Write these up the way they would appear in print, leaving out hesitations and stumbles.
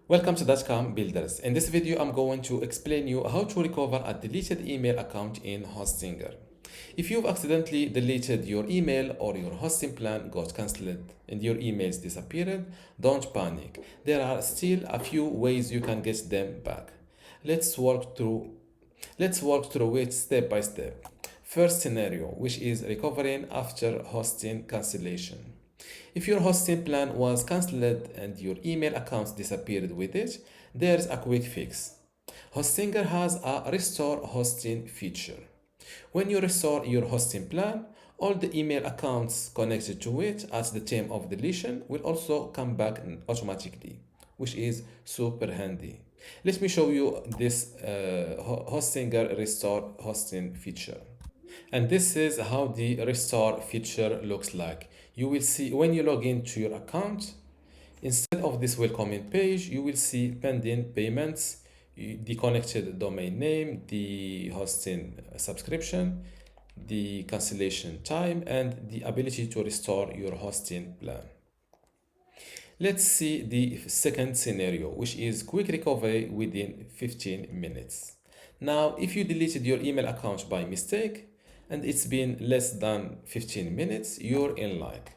Welcome to dotcom.builders. In this video, I'm going to explain you how to recover a deleted email account in Hostinger. If you've accidentally deleted your email or your hosting plan got cancelled and your emails disappeared, don't panic. There are still a few ways you can get them back. Let's walk through it step by step. First scenario, which is recovering after hosting cancellation. If your hosting plan was cancelled and your email accounts disappeared with it, there's a quick fix. Hostinger has a restore hosting feature. When you restore your hosting plan, all the email accounts connected to it at the time of deletion will also come back automatically, which is super handy. Let me show you this Hostinger restore hosting feature. And this is how the restore feature looks like. You will see when you log into your account, instead of this welcoming page, you will see pending payments, the connected domain name, the hosting subscription, the cancellation time, and the ability to restore your hosting plan. Let's see the second scenario, which is quick recovery within 15 minutes. Now, if you deleted your email account by mistake and it's been less than 15 minutes, you're in luck.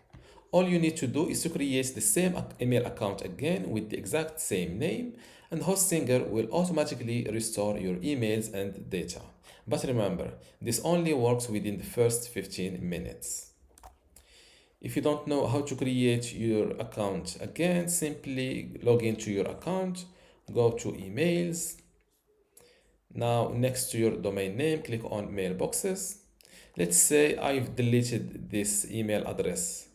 All you need to do is to create the same email account again with the exact same name, and Hostinger will automatically restore your emails and data. But remember, this only works within the first 15 minutes. If you don't know how to create your account again, simply log into your account, go to emails. Now, next to your domain name, click on mailboxes. Let's say I've deleted this email address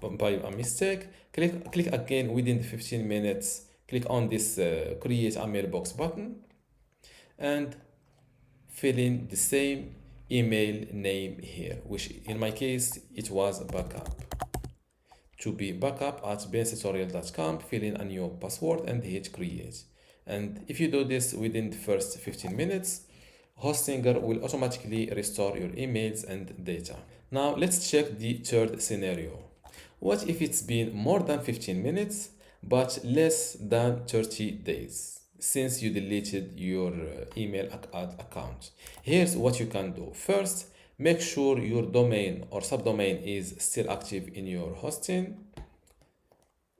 by a mistake. Click again within the 15 minutes. Click on this create a mailbox button and fill in the same email name here, which in my case, it was backup. To be backup at bentutorial.com, fill in a new password and hit create. And if you do this within the first 15 minutes, Hostinger will automatically restore your emails and data. Now let's check the third scenario. What if it's been more than 15 minutes but less than 30 days since you deleted your email account? Here's what you can do. First, make sure your domain or subdomain is still active in your hosting.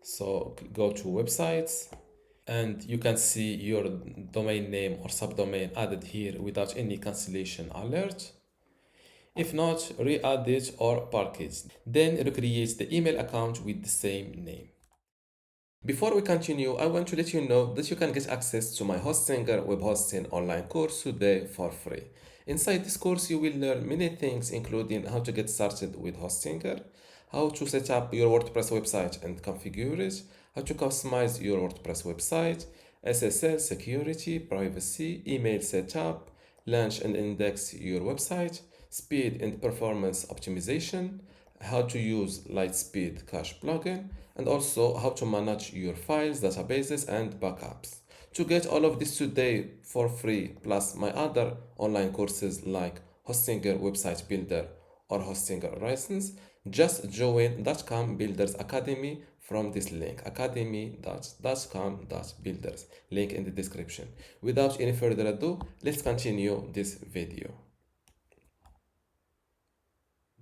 So go to websites and you can see your domain name or subdomain added here without any cancellation alert. If not, re-add it or park it. Then recreate the email account with the same name. Before we continue, I want to let you know that you can get access to my Hostinger web hosting online course today for free. Inside this course, you will learn many things, including how to get started with Hostinger, how to set up your WordPress website and configure it, how to customize your WordPress website, SSL, security, privacy, email setup, launch and index your website, speed and performance optimization, how to use Lightspeed Cache plugin, and also how to manage your files, databases, and backups. To get all of this today for free, plus my other online courses like Hostinger Website Builder or Hostinger License, just join dotcom Builders Academy from this link, academy.dotcom.builders, link in the description. Without any further ado, let's continue this video.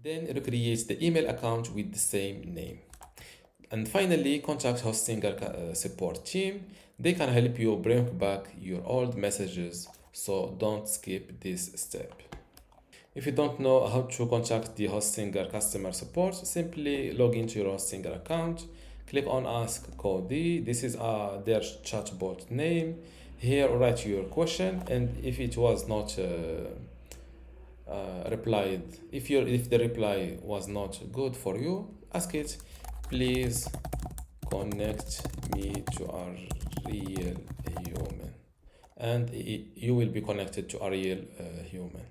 Then recreate the email account with the same name. And finally, contact Hostinger support team. They can help you bring back your old messages, so don't skip this step. If you don't know how to contact the Hostinger customer support, simply log into your Hostinger account, click on Ask Cody. This is their chatbot name. Here, write your question, and if it was not replied, if the reply was not good for you, ask it, please connect me to a real human, and you will be connected to a real human.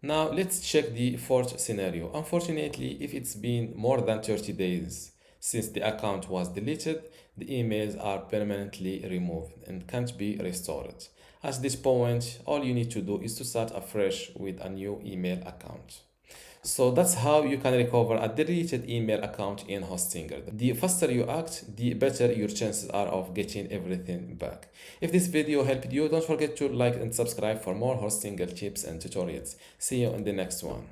Now let's check the fourth scenario. Unfortunately, if it's been more than 30 days since the account was deleted, the emails are permanently removed and can't be restored. At this point, all you need to do is to start afresh with a new email account. So that's how you can recover a deleted email account in Hostinger. The faster you act, the better your chances are of getting everything back. If this video helped you, don't forget to like and subscribe for more Hostinger tips and tutorials. See you in the next one.